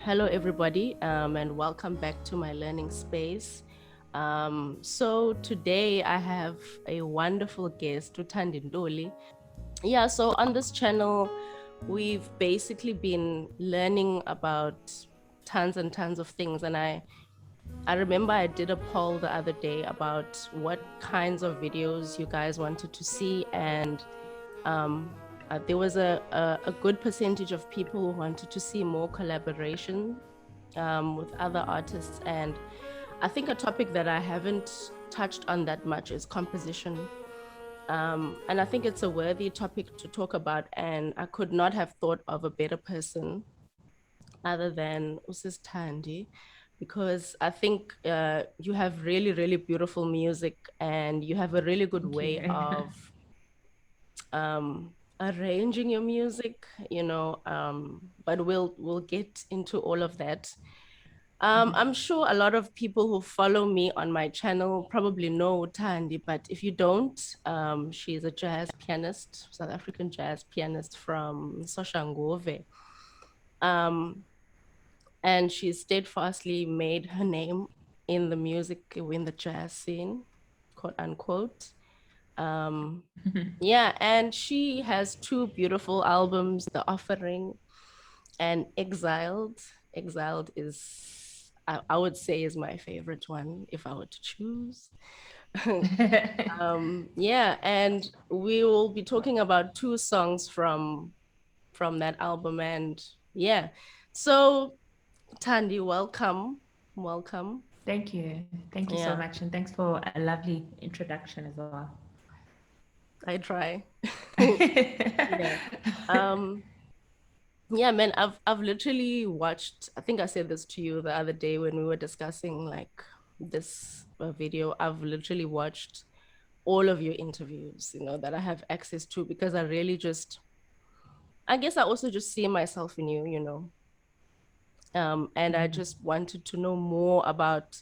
Hello, everybody, and welcome back to my learning space. So today I have a wonderful guest, Thandi Ntuli. Yeah, so on this channel, we've basically been learning about tons and tons of things, and I remember I did a poll the other day about what kinds of videos you guys wanted to see, and um, there was a good percentage of people who wanted to see more collaboration with other artists. And I think a topic that I haven't touched on that much is composition. And I think it's a worthy topic to talk about. And I could not have thought of a better person other than Usis Thandi, because I think you have really, really beautiful music and you have a really good Thank way you. of arranging your music, but we'll get into all of that. I'm sure a lot of people who follow me on my channel probably know Thandi, but if you don't, she's a jazz pianist, South African jazz pianist from Soshangove. Um, and she steadfastly made her name in the music, in the jazz scene, quote unquote. Um, yeah, and she has two beautiful albums, The Offering and Exiled. Exiled is, I would say, is my favorite one if I were to choose. Yeah, and we will be talking about two songs from that album, and yeah. So Thandi, welcome, welcome. Thank you. Thank you so Yeah, much. And thanks for a lovely introduction as well. I try. Yeah. Um, Yeah, man, I've literally watched, I think I said this to you the other day when we were discussing like this video. I've literally watched all of your interviews, that I have access to because I really just I guess I also just see myself in you. And I Mm. just wanted to know more about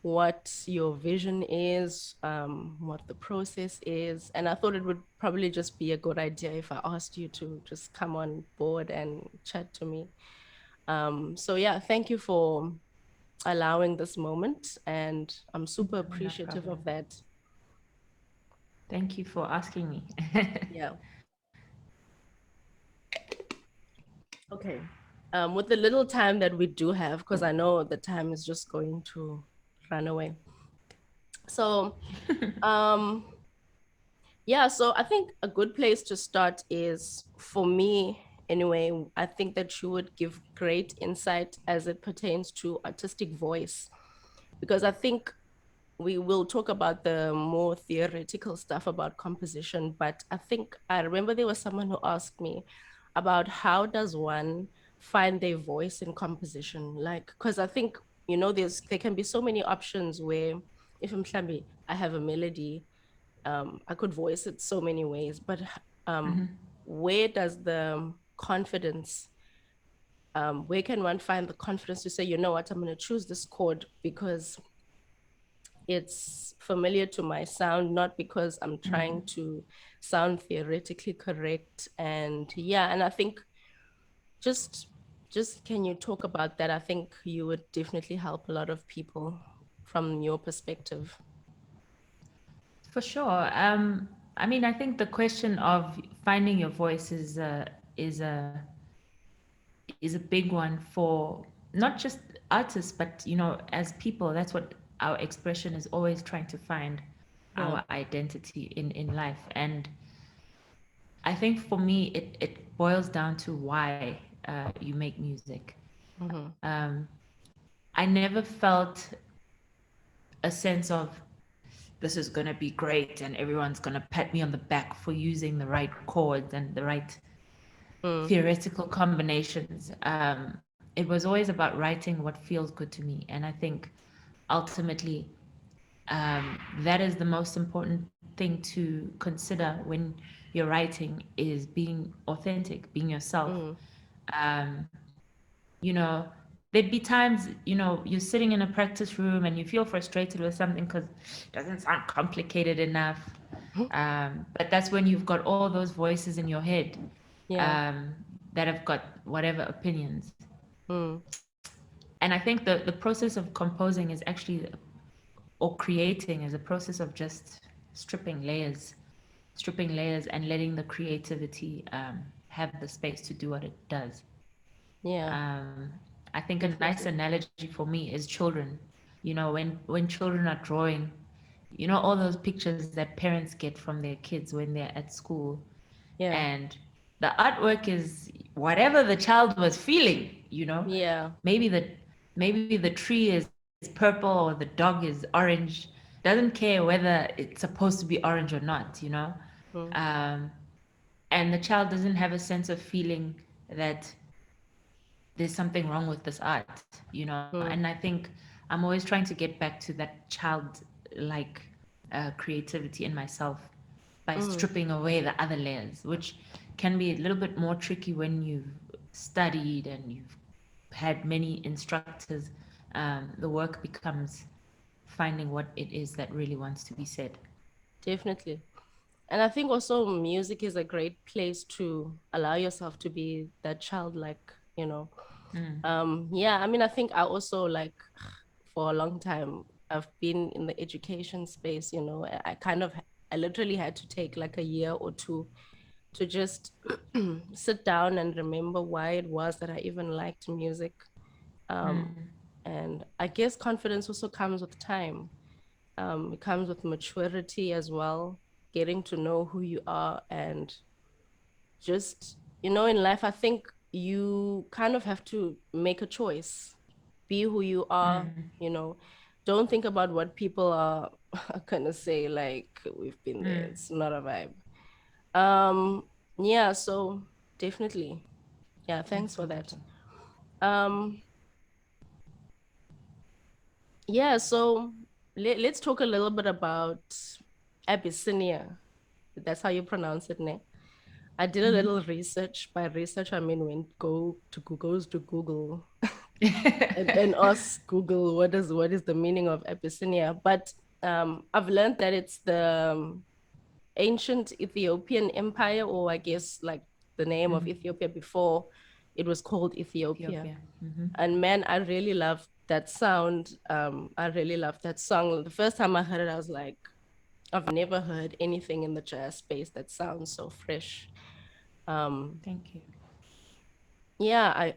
what your vision is, what the process is. And I thought it would probably just be a good idea if I asked you to just come on board and chat to me. So yeah, thank you for allowing this moment, and I'm super No appreciative problem. of that. Thank you for asking me. Yeah. Okay. With the little time that we do have, because I know the time is just going to run away. So, um, yeah, so I think a good place to start is for me anyway. I think that you would give great insight as it pertains to artistic voice, because I think we will talk about the more theoretical stuff about composition, but I think I remember there was someone who asked me about how does one find their voice in composition, like, because I think there can be so many options where if I have a melody, I could voice it so many ways, but um where does the confidence, where can one find the confidence to say, you know what, I'm going to choose this chord because it's familiar to my sound, not because I'm trying to sound theoretically correct. And yeah, and I think just just can you talk about that? I think you would definitely help a lot of people from your perspective. For sure. I mean, I think the question of finding your voice is a is a big one for not just artists, but as people. That's what our expression is, always trying to find Yeah. our identity in life. And I think for me, it boils down to why you make music. Mm-hmm. Um, I never felt a sense of this is going to be great and everyone's going to pat me on the back for using the right chords and the right Mm. theoretical combinations. It was always about writing what feels good to me. And I think ultimately, that is the most important thing to consider when you're writing is being authentic, being yourself. Mm. Um, you know, there'd be times, you're sitting in a practice room and you feel frustrated with something because it doesn't sound complicated enough. But that's when you've got all those voices in your head Yeah. um, that have got whatever opinions. Mm. And I think the process of composing is actually, or creating, is a process of just stripping layers and letting the creativity have the space to do what it does. Yeah, Um, I think a nice definitely. analogy for me is children. You know, when children are drawing, you know, all those pictures that parents get from their kids when they're at school, Yeah, and the artwork is whatever the child was feeling. You know, yeah. maybe the maybe the tree is purple or the dog is orange. Doesn't care whether it's supposed to be orange or not. You know, Mm, um, and the child doesn't have a sense of feeling that there's something wrong with this art, you know. And I mm, think I'm always trying to get back to that child like creativity in myself by mm. stripping away the other layers, which can be a little bit more tricky when you've studied and you've had many instructors. The work becomes finding what it is that really wants to be said. Definitely. And I think also music is a great place to allow yourself to be that childlike, you know. Mm, Yeah, I mean, I think I also like for a long time I've been in the education space, you know. I kind of I literally had to take like a year or two to just sit down and remember why it was that I even liked music. Um, mm, and I guess confidence also comes with time. It comes with maturity as well, getting to know who you are and just, you know, in life, I think you kind of have to make a choice, be who you are, mm, you know, don't think about what people are gonna say, like we've been there. mm. It's not a vibe. Um, yeah, so definitely. Yeah, thanks That's for that. wonderful. Um, yeah, so let's talk a little bit about Abyssinia. That's how you pronounce it, ne? I did a little research. By research, I mean when go to Google and ask Google what is the meaning of Abyssinia. But I've learned that it's the ancient Ethiopian empire, or I guess like the name of Mm, Ethiopia before it was called Ethiopia. Ethiopia. Hmm. And man, I really love that sound. I really love that song. The first time I heard it, I was like, I've never heard anything in the jazz space that sounds so fresh. Um, Thank you. yeah,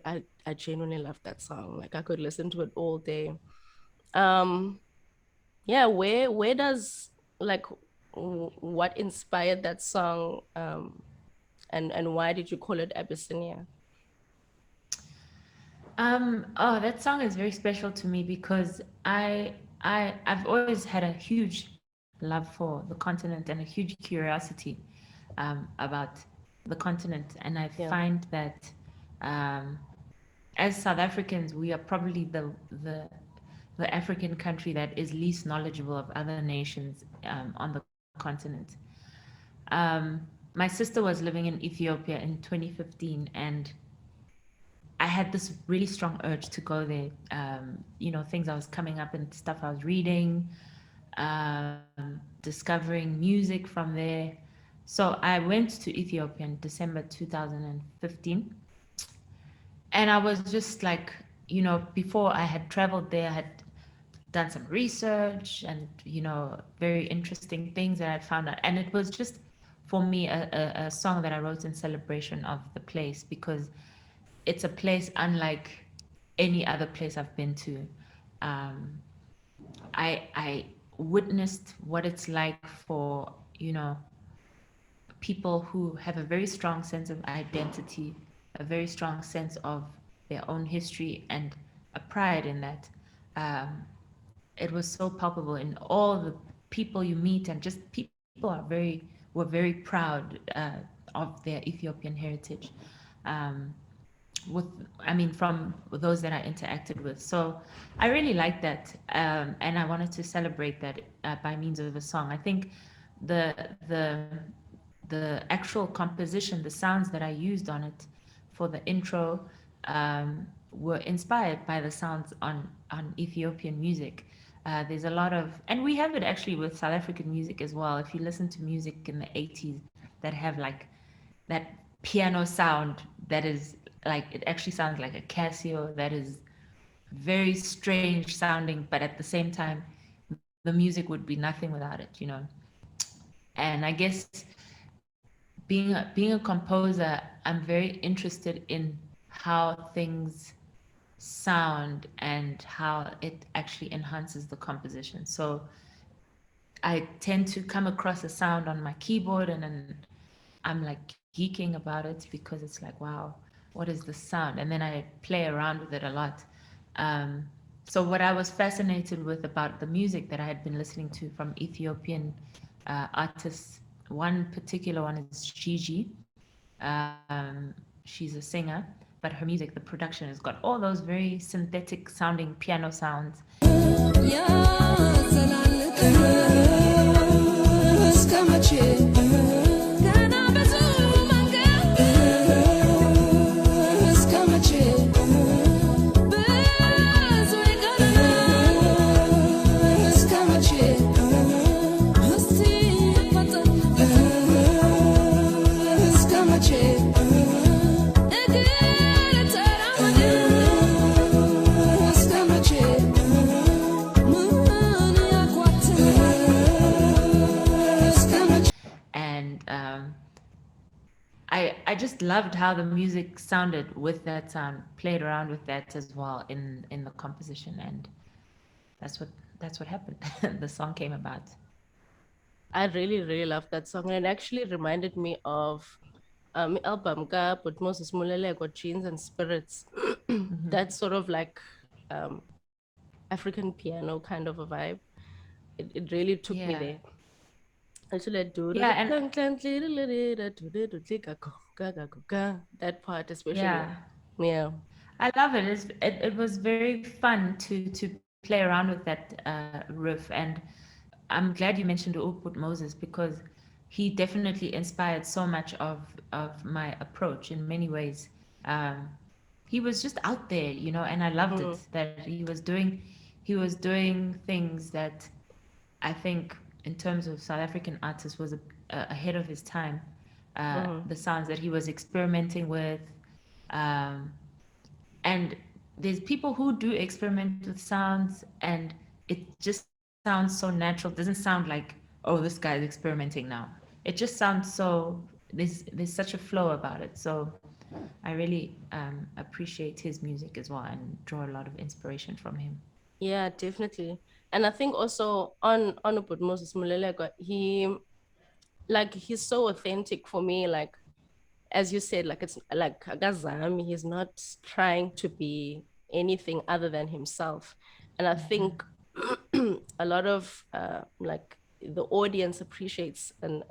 I genuinely love that song. Like I could listen to it all day. Um, yeah, where does like what inspired that song? And why did you call it Abyssinia? Oh, that song is very special to me because I've always had a huge love for the continent and a huge curiosity about the continent, and I Yeah, find that um, as South Africans, we are probably the African country that is least knowledgeable of other nations on the continent. My sister was living in Ethiopia in 2015, and I had this really strong urge to go there. You know, things I was coming up and stuff I was reading, discovering music from there. So I went to Ethiopia in December 2015. And I was just like, you know, before I had traveled there, I had done some research and, you know, very interesting things that I'd found out. And it was just, for me, a song that I wrote in celebration of the place because it's a place unlike any other place I've been to. Um, I witnessed what it's like for, you know, people who have a very strong sense of identity, a very strong sense of their own history, and a pride in that. Um, it was so palpable in all the people you meet, and just people were very proud of their Ethiopian heritage. Um, with I mean from those that I interacted with. So I really liked that, and I wanted to celebrate that by means of a song. I think the the the actual composition, the sounds that I used on it for the intro, were inspired by the sounds on Ethiopian music. There's a lot of, and we have it actually with South African music as well. If you listen to music in the 80s that have like that piano sound that is like, it actually sounds like a Casio, that is very strange sounding, but at the same time, the music would be nothing without it, you know. And I guess being a composer, I'm very interested in how things sound and how it actually enhances the composition. So I tend to come across a sound on my keyboard and then I'm like geeking about it because it's like, wow, what is this sound? And then I play around with it a lot. Um, so what I was fascinated with about the music that I had been listening to from Ethiopian artists, one particular one is Gigi. Um, she's a singer, but her music, the production has got all those very synthetic sounding piano sounds. I just loved how the music sounded with that sound, played around with that as well in the composition, and that's what happened. The song came about. I really, really love that song. And it actually reminded me of album ka but Moses Muleleko, Jeans and Spirits. That's sort of like African piano kind of a vibe. It really took me there. Yeah, and that part especially. yeah, I love it. It was very fun to play around with that riff, and I'm glad you mentioned Uput Moses because he definitely inspired so much of my approach in many ways. He was just out there, you know, and I loved it that he was doing things that I think in terms of South African artists was ahead of his time. The sounds that he was experimenting with, and there's people who do experiment with sounds and it just sounds so natural. It doesn't sound like, oh, this guy's experimenting now. It just sounds so there's such a flow about it. So I really appreciate his music as well and draw a lot of inspiration from him. Yeah, definitely. And I think also on Uput Moses Muleleko, he's so authentic for me. Like as you said, like it's like Agazami, he's not trying to be anything other than himself. And I think a lot of like the audience appreciates an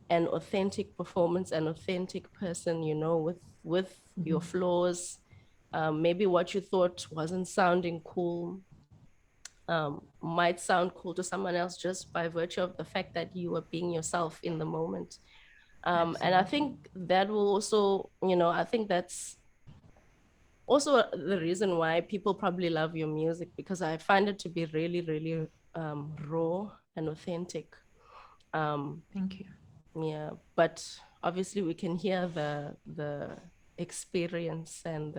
authentic performance, an authentic person, you know, with your flaws, maybe what you thought wasn't sounding cool might sound cool to someone else just by virtue of the fact that you were being yourself in the moment. And I think that will also, you know, I think that's also the reason why people probably love your music, because I find it to be really, really raw and authentic. Thank you. Yeah, but obviously we can hear the experience and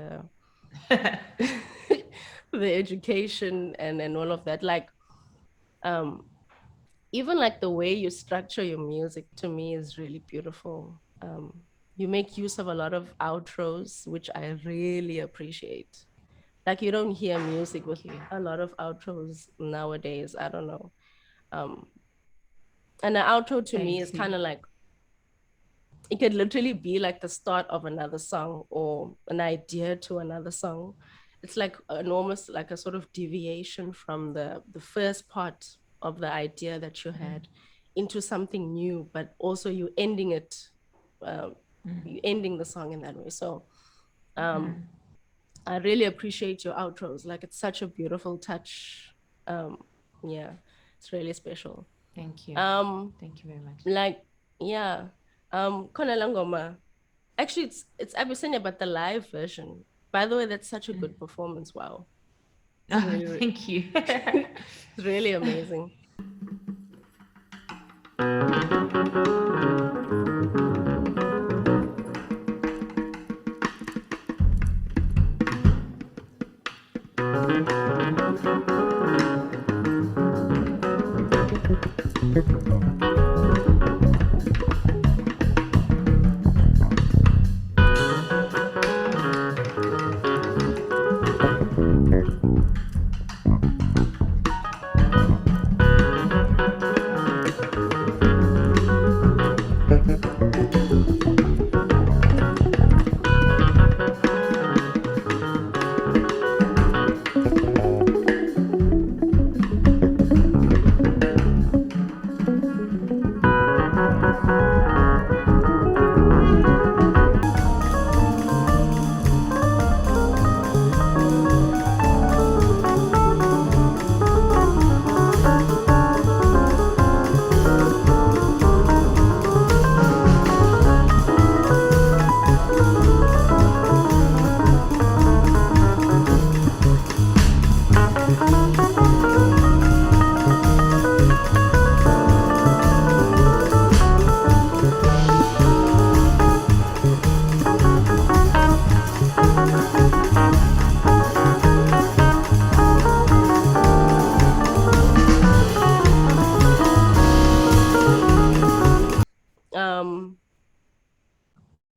the education and all of that. Like even like the way you structure your music to me is really beautiful. You make use of a lot of outros, which I really appreciate. Like you don't hear music with a lot of outros nowadays. I don't know. And an outro to me is kind of like, it could literally be like the start of another song or an idea to another song. It's like almost like a sort of deviation from the first part of the idea that you had into something new, but also you ending it, you ending the song in that way. So I really appreciate your outros. Like it's such a beautiful touch. Yeah, it's really special. Thank you. Thank you very much. Like, yeah. Khona la ngoma. Actually, it's Abyssinia, but the live version. By the way, that's such a good performance. Wow. Really, thank you. It's really amazing.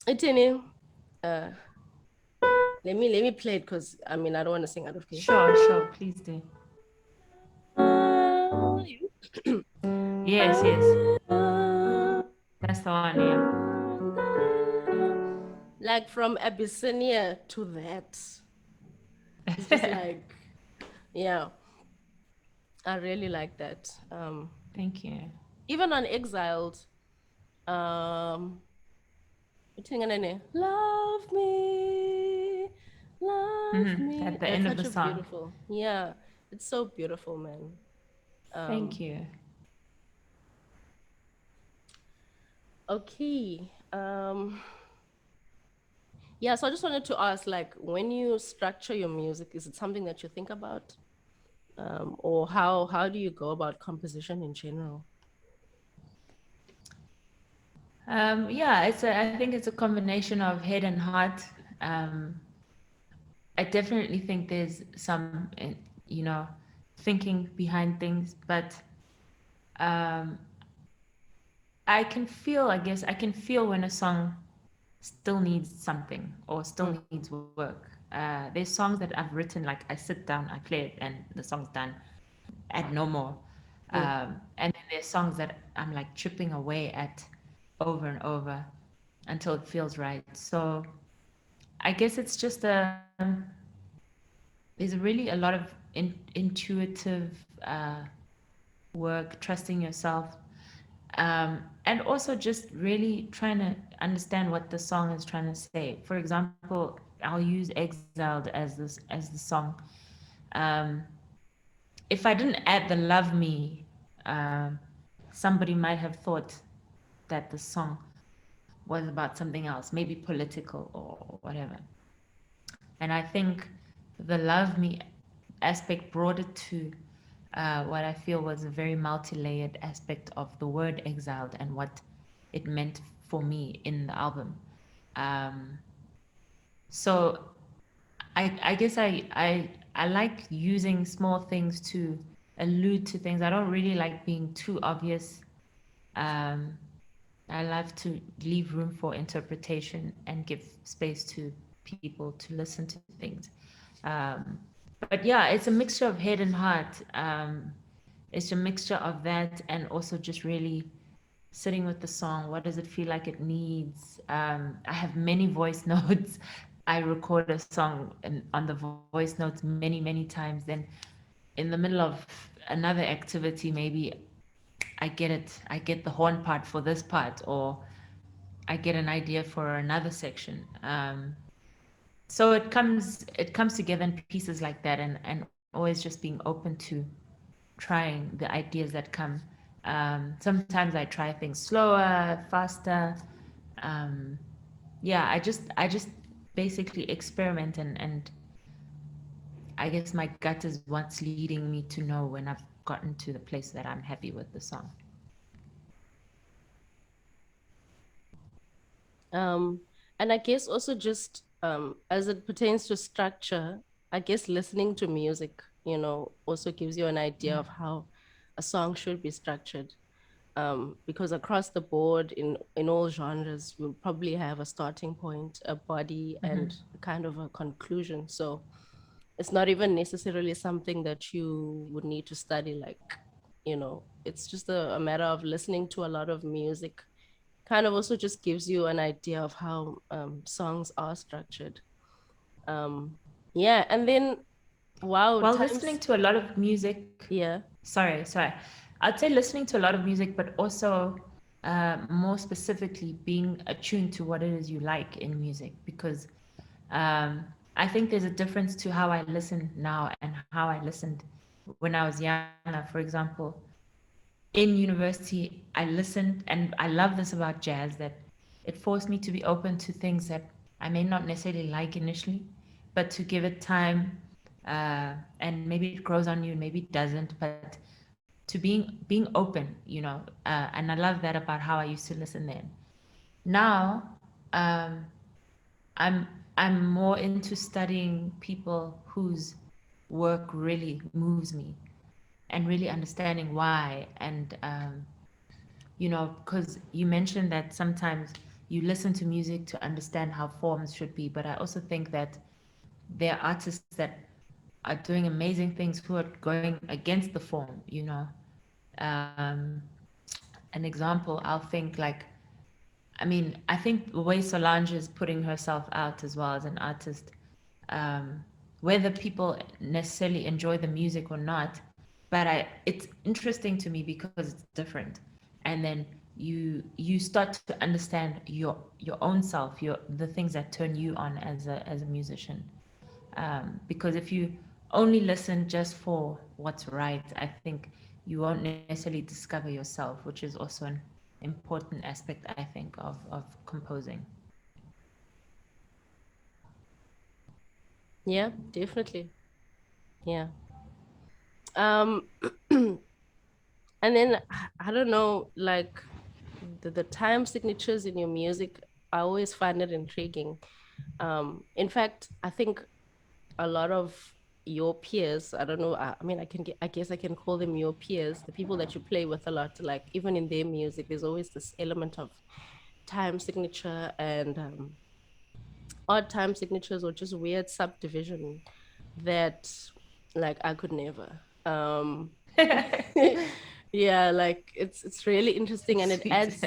Itini, uh, let me play it because I mean I don't want to sing out of key. Sure, please do. Yes, that's the one. Yeah. Like from Abyssinia to that, it's just like, yeah, I really like that. Thank you. Even on Exiled, um, love me, love me. At the That's end of such the a song. beautiful, yeah, it's so beautiful, man. Thank you. Okay. Yeah, so I just wanted to ask, like, when you structure your music, is it something that you think about? Or how do you go about composition in general? Yeah, I think it's a combination of head and heart. I definitely think there's some, you know, thinking behind things, but um, I guess, I can feel when a song still needs something or still Mm, needs work. There's songs that I've written, like I sit down, I play it, and the song's done, add no more. mm, And then there's songs that I'm like chipping away at over and over until it feels right. So I guess it's just there's really a lot of intuitive work, trusting yourself, and also just really trying to understand what the song is trying to say. For example, I'll use "Exiled" as the song. Um, if I didn't add the "Love Me," um, somebody might have thought that the song was about something else, maybe political or whatever. And I think the "Love Me" aspect brought it to what I feel was a very multi-layered aspect of the word exiled and what it meant for me in the album. Um, so I guess I like using small things to allude to things. I don't really like being too obvious. Um, I love to leave room for interpretation and give space to people to listen to things. Um, but yeah, it's a mixture of head and heart. It's a mixture of that and also just really sitting with the song. What does it feel like it needs? I have many voice notes. I record a song on the voice notes many times. Then in the middle of another activity, maybe I get the horn part for this part, or I get an idea for another section. So it comes together in pieces like that, and always just being open to trying the ideas that come. Sometimes I try things slower, faster. Um, yeah, I just basically experiment, and I guess my gut is what's leading me to know when I've gotten to the place that I'm happy with the song. Um, and I guess also just as it pertains to structure, I guess listening to music, also gives you an idea of how a song should be structured. because across the board in all genres, we'll probably have a starting point, a body, and kind of a conclusion. So it's not even necessarily something that you would need to study, like, it's just a matter of listening to a lot of music. Kind of also just gives you an idea of how songs are structured. um yeah, and then wow, While listening times. to a lot of music, Yeah. sorry, I'd say listening to a lot of music, but also more specifically being attuned to what it is you like in music, because um, I think there's a difference to how I listen now and how I listened when I was younger. For example, in university, I listened, and I love this about jazz, that it forced me to be open to things that I may not necessarily like initially, but to give it time, and maybe it grows on you, maybe it doesn't, but to being open, and I love that about how I used to listen then. Now, um, I'm I'm more into studying people whose work really moves me, and really understanding why. And because you mentioned that sometimes you listen to music to understand how forms should be, but I also think that there are artists that are doing amazing things who are going against the form. Um, an example, I'll think like, I think the way Solange is putting herself out as well as an artist, um, whether people necessarily enjoy the music or not, but it's interesting to me because it's different. And then you start to understand your own self, the things that turn you on as a musician. Because if you only listen just for what's right, I think you won't necessarily discover yourself, which is also an important aspect, I think, of composing. Yeah, definitely. Yeah. um and then I don't know, like the time signatures in your music, I always find it intriguing. In fact, I think a lot of your peers, I don't know, I mean, I guess I can call them your peers, the people that you play with a lot, like even in their music there's always this element of time signature and odd time signatures or just weird subdivision that, like, I could never. Yeah, like it's really interesting, and it Sweet. adds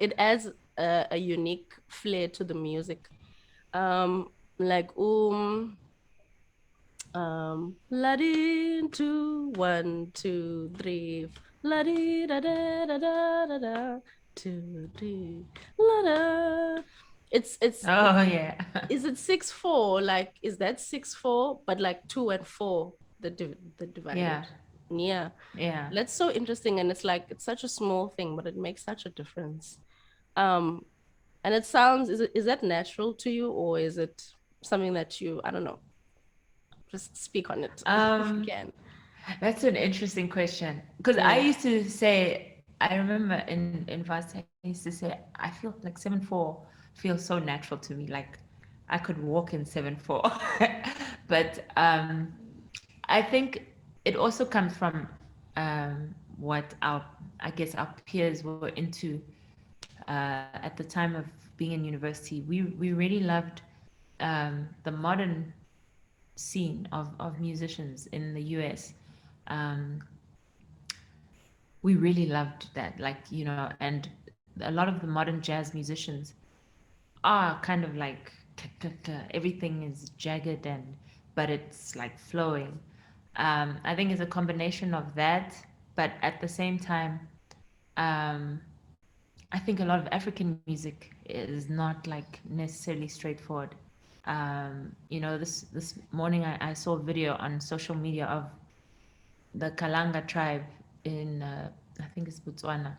it adds a unique flair to the music. Like la di two, 1 2 3, la di da da da da da da, 2 3, la da. It's Oh yeah. is it 6/4? Like, is that 6/4? But like 2 and 4, the Yeah. divided. Yeah, Yeah. that's so interesting, and it's like it's such a small thing, but it makes such a difference. Um, and it sounds, is that natural to you, or is it something that you, I don't know, just speak on it if you Um, can. that's an interesting question. Because I Yeah. used to say, I remember in varsity, I used to say, I feel like 7/4 feels so natural to me. Like I could walk in 7/4. But I think it also comes from what I guess our peers were into at the time of being in university. We really loved the modern scene of musicians in the US. Um, we really loved that, like, and a lot of the modern jazz musicians are kind of like everything is jagged, but it's like flowing. I think it's a combination of that, but at the same time, um, I think a lot of African music is not like necessarily straightforward. This morning I saw a video on social media of the Kalanga tribe in I think it's Botswana,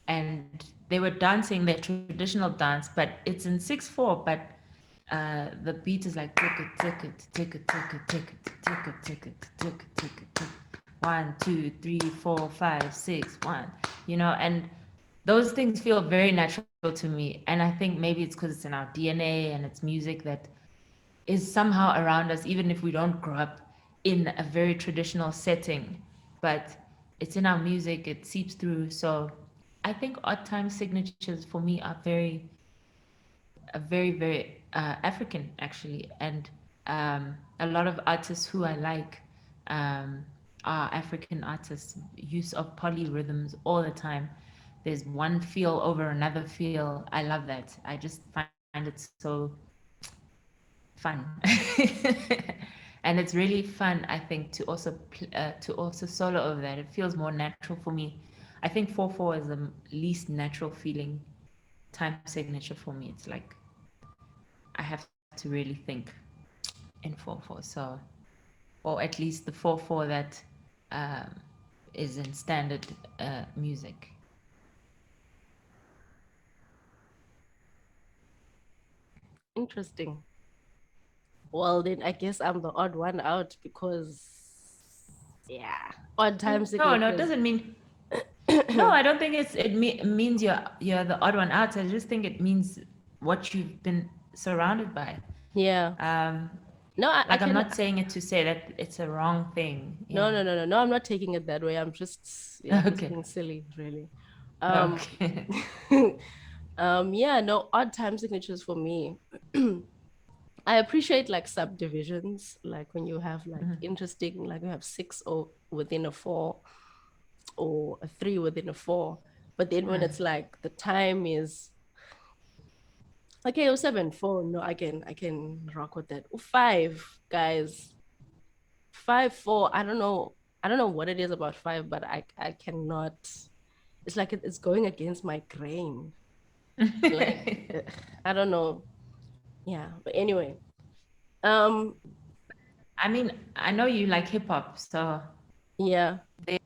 and they were dancing their traditional dance, but it's in 6/4, but the beat is like tick it, tick it, tick it, tick it, tick it, tick it, tick it, tick it, tick it, tick it. 1 2 3 4 5 6 1, and those things feel very natural to me. And I think maybe it's because it's in our DNA and it's music that is somehow around us, even if we don't grow up in a very traditional setting. But it's in our music, it seeps through. So I think odd time signatures for me are very African actually, and a lot of artists who I like are African artists. Use of polyrhythms all the time. There's one feel over another feel. I love that. I just find it so fun, and it's really fun. I think to also solo over that. It feels more natural for me. I think 4/4 is the least natural feeling time signature for me. It's like I have to really think in 4/4. So, or at least the 4/4 that um, is in standard music. Interesting. Well, then I guess I'm the odd one out because, yeah, odd time No, it signatures. doesn't mean. No, I don't think means you're the odd one out. I just think it means what you've been surrounded by. Yeah. Um, No, I like I'm can. not saying it to say that it's a wrong thing. No, Yeah. no, no, no, no. I'm not taking it that way. I'm just, yeah, I'm just Okay. being silly, really. Um, Okay. yeah, no, odd time signatures for me. I appreciate like subdivisions, like when you have like Mhm. interesting, like you have six or within a four or a three within a four. But then when it's like the time is okay, oh 7/4, no, I can rock with that. Oh, five, guys. 5/4. I don't know what it is about five, but I cannot. It's like it's going against my grain. Like I don't know. Yeah, but anyway. Um, I mean, I know you like hip hop, so yeah, there,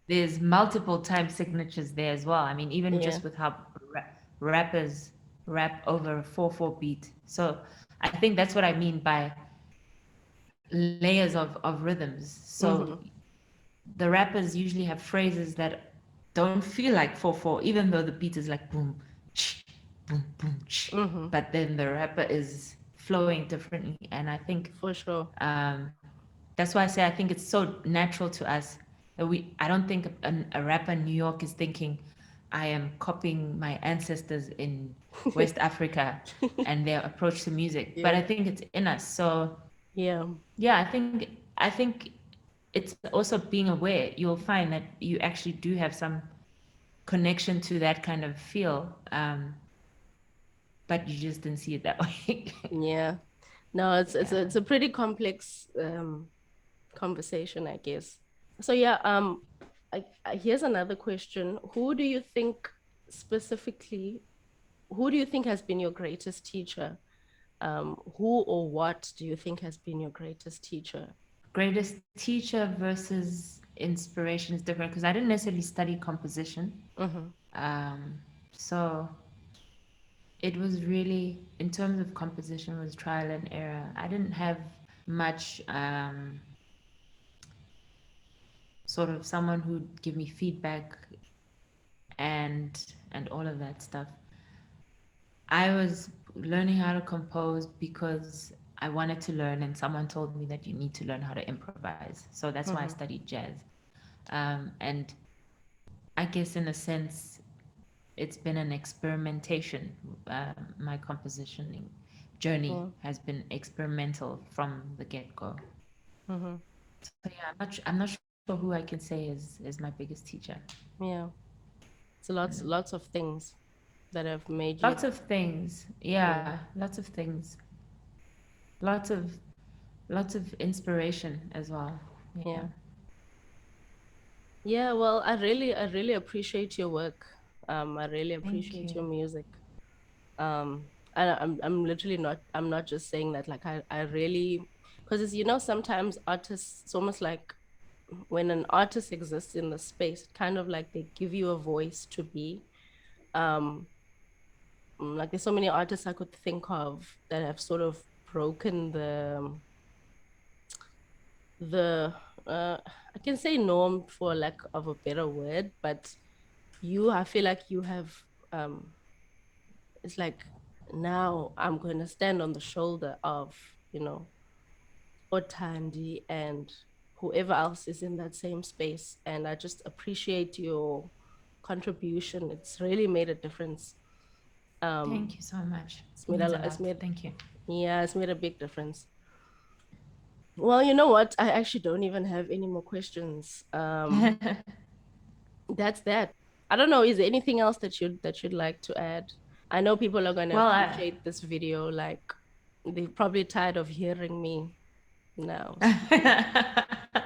there's multiple time signatures there as well. I mean, even yeah. just with how rappers rap over a 4/4 beat. So I think that's what I mean by layers of rhythms. So Mm-hmm. the rappers usually have phrases that don't feel like 4/4, even though the beat is like boom, ch, boom, boom, ch. Mm-hmm. But then the rapper is flowing differently. And I think For sure. that's why I say I think it's so natural to us that I don't think a rapper in New York is thinking, I am copying my ancestors in West Africa and their approach to music. But I Yeah. think it's in us. So Yeah. yeah, I think it's also being aware. You'll find that you actually do have some connection to that kind of feel, but you just didn't see it that way. Yeah. No, it's Yeah. it's a pretty complex conversation, I guess. So yeah, here's another question. Specifically, who do you think has been your greatest teacher? Who or what do you think has been your greatest teacher? Greatest teacher versus inspiration is different because I didn't necessarily study composition. Mm-hmm. Um, so it was really, in terms of composition, was trial and error. I didn't have much sort of someone who'd give me feedback and all of that stuff. I was learning how to compose because I wanted to learn, and someone told me that you need to learn how to improvise. So that's why I Mm-hmm. studied jazz. And I guess, in a sense, it's been an experimentation. My compositioning journey Yeah. has been experimental from the get go. Mm-hmm. So yeah, I'm not sure who I can say is my biggest teacher. Yeah. So lots of things that have made you. Lots of things, Yeah. yeah, lots of things, lots of lots of inspiration as well. Yeah. Yeah. Yeah, well, I really appreciate your work. I really Thank appreciate you. your music. I'm literally not, I'm not just saying that, like I really, because it's, sometimes artists, it's almost like when an artist exists in the space, kind of like they give you a voice to be. Um, like there's so many artists I could think of that have sort of broken the I can say norm for lack of a better word, but I feel like you have um it's like now I'm going to stand on the shoulder of, Thandi and whoever else is in that same space. And I just appreciate your contribution. It's really made a difference. Thank you so much. It's It made means a a, it's lot. made, Thank you. yeah, it's made a big difference. Well, you know what? I actually don't even have any more questions. That's that. I don't know. Is there anything else that you'd like to add? I know people are gonna Well, appreciate this video. Like they're probably tired of hearing me now.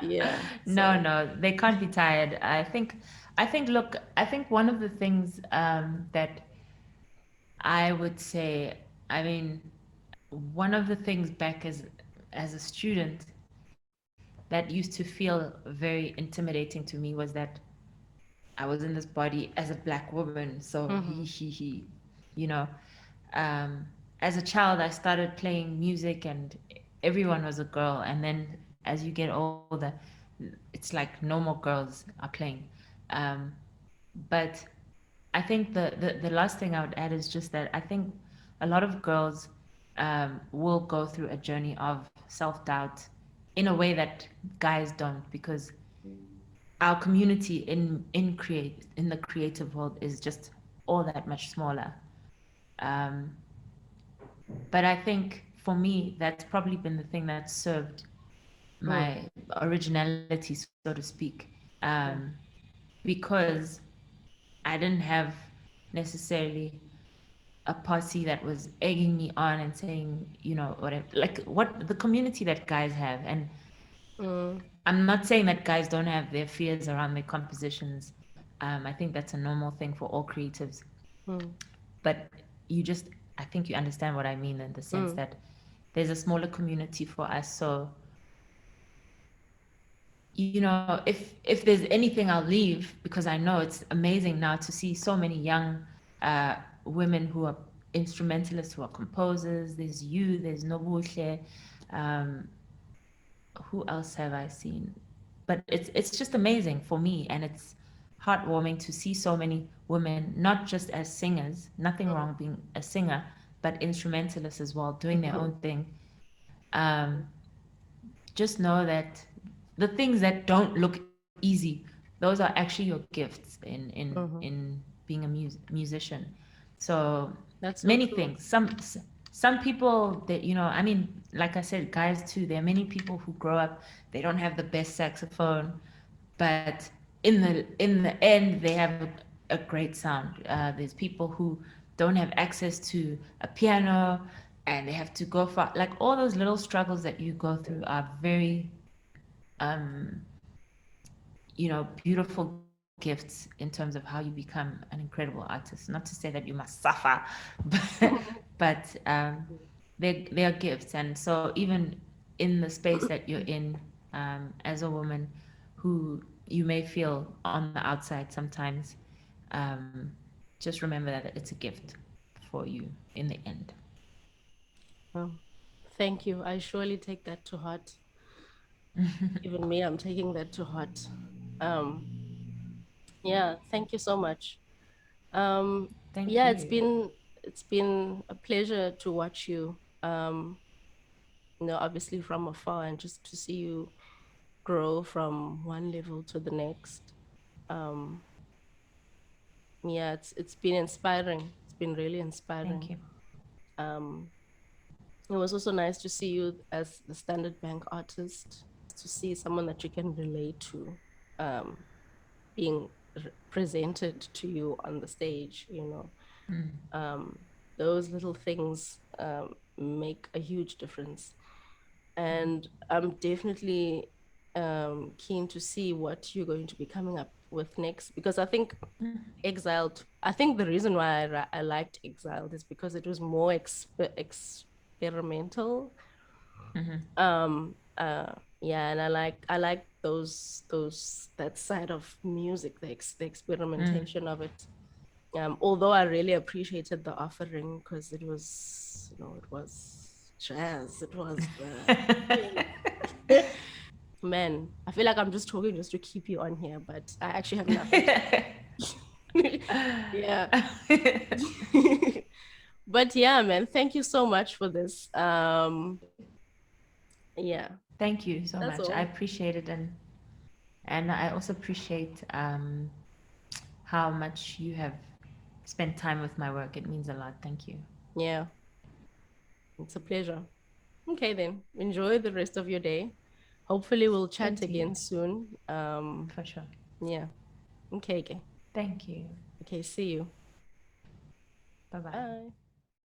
Yeah. no, So. no, they can't be tired. Look, I think one of the things that I would say, I mean, one of the things back as a student that used to feel very intimidating to me was that I was in this body as a black woman. So Mm-hmm. you know, as a child, I started playing music and everyone was a girl. And then as you get older, it's like no more girls are playing. Um, but I think the last thing I would add is just that I think a lot of girls will go through a journey of self doubt in a way that guys don't, because our community in the creative world is just all that much smaller. Um, but I think for me, that's probably been the thing that served Mm. my originality, so to speak, um, Yeah. because I didn't have necessarily a posse that was egging me on and saying, whatever, like what the community that guys have. And Mm. I'm not saying that guys don't have their fears around their compositions. I think that's a normal thing for all creatives. Mm. But you just, I think you understand what I mean in the sense Mm. that there's a smaller community for us. So, if there's anything, I'll leave, because I know it's amazing now to see so many young women who are instrumentalists, who are composers. There's you, there's Nobuhle. Um, who else have I seen? But it's just amazing for me, and it's heartwarming to see so many women, not just as singers, nothing wrong being a singer, but instrumentalists as well, doing their own thing. Um, just know that the things that don't look easy, those are actually your gifts Mm-hmm. in being a musician. So That's so many true. things. Some people that, I mean, like I said, guys too, there are many people who grow up, they don't have the best saxophone, but in the end they have a great sound. There's people who don't have access to a piano, and they have to go for, like, all those little struggles that you go through are very um beautiful gifts in terms of how you become an incredible artist. Not to say that you must suffer, but they are gifts. And so even in the space that you're in, as a woman who you may feel on the outside sometimes, um, just remember that it's a gift for you in the end. Well, thank you. I surely take that to heart. Even me, I'm taking that to heart. Um, yeah, thank you so much. Um, Thank yeah, you. it's been a pleasure to watch you. Obviously from afar, and just to see you grow from one level to the next. Um, yeah, it's been inspiring. It's been really Thank inspiring. you. Um, it was also nice to see you as the Standard Bank artist, to see someone that you can relate to, being presented to you on the stage. Mm. Um, those little things make a huge difference. And I'm definitely keen to see what you're going to be coming up with next, because I think Exiled, I think the reason why I liked Exiled is because it was more experimental. Mm-hmm. Yeah, and I like those that side of music, the Mm. experimentation of it. Although I really appreciated the offering, because it was jazz. It was man. I feel like I'm just talking just to keep you on here, but I actually have nothing to. Yeah. But yeah, man, thank you so much for this. Yeah. Thank you so That's much. I all. appreciate it, and I also appreciate how much you have spent time with my work. It means a lot. Thank you. Yeah, it's a pleasure. Okay, then enjoy the rest of your day. Hopefully, we'll Same chat to you, again soon. for sure. Yeah. Okay, okay. Thank you. Okay, see you. Bye bye. Bye.